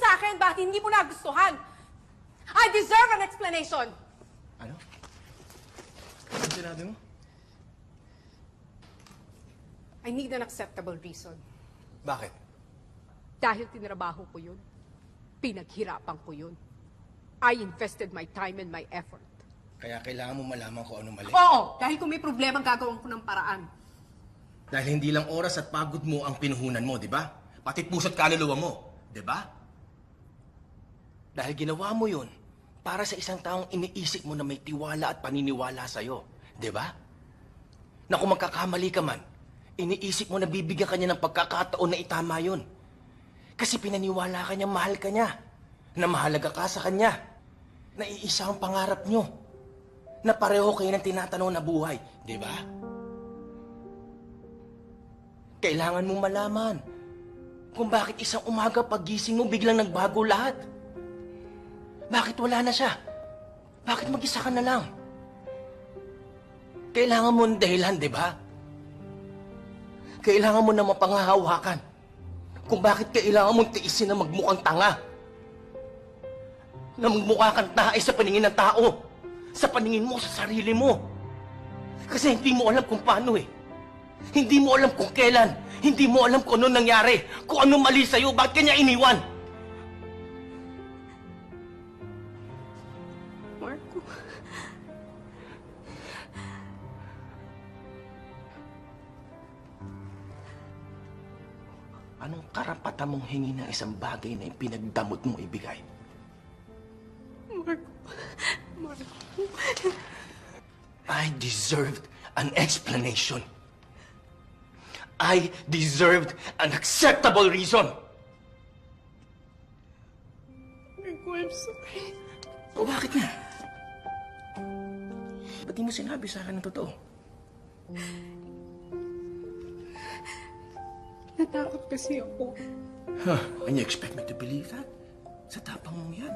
sa akin bakit hindi mo nagustuhan. I deserve an explanation. Ano? Ano sinabi mo? I need an acceptable reason. Bakit? Dahil tinrabaho ko yun. Pinaghirapan ko yun. I invested my time and my effort. Kaya kailangan mo malaman kung ano mali. Oo, dahil kung may problema, gagawin ko ng paraan. Dahil hindi lang oras at pagod mo ang pinuhunan mo, di ba? Pati puso't kaluluwa mo, di ba? Dahil ginawa mo yun para sa isang taong iniisip mo na may tiwala at paniniwala sa'yo, di ba? Na kung magkakamali ka man, iniisip mo na bibigyan ka niya ng pagkakataon na itama yun. Kasi pinaniwala ka niya, mahal ka niya. Na mahalaga ka sa kanya. Na iisa ang pangarap niyo. Na pareho kayo ng tinatanong na buhay, di ba? Kailangan mong malaman kung bakit isang umaga paggising mo biglang nagbago lahat. Bakit wala na siya? Bakit mag-isa ka na lang? Kailangan mo ng dahilan, di ba? Kailangan mo na mapanghahawakan kung bakit kailangan mong tiisin na magmukhang tanga. Na magmukha kang tae sa paningin ng tao. Sa paningin mo, sa sarili mo. Kasi hindi mo alam kung paano eh. Hindi mo alam kung kailan. Hindi mo alam kung ano nangyari. Kung ano mali sa'yo, bakit kanya iniwan? Marco. Anong karapatan mong hingi ng isang bagay na ipinagdamot mo ibigay? Marco. Marco. I deserved an explanation. I deserved an acceptable reason. Marco, I'm sorry. O bakit nga? Ba't di mo sinabi sa akin ng totoo? Natakot kasi ako. Huh? And you expect me to believe that? Sa tapang mong yan.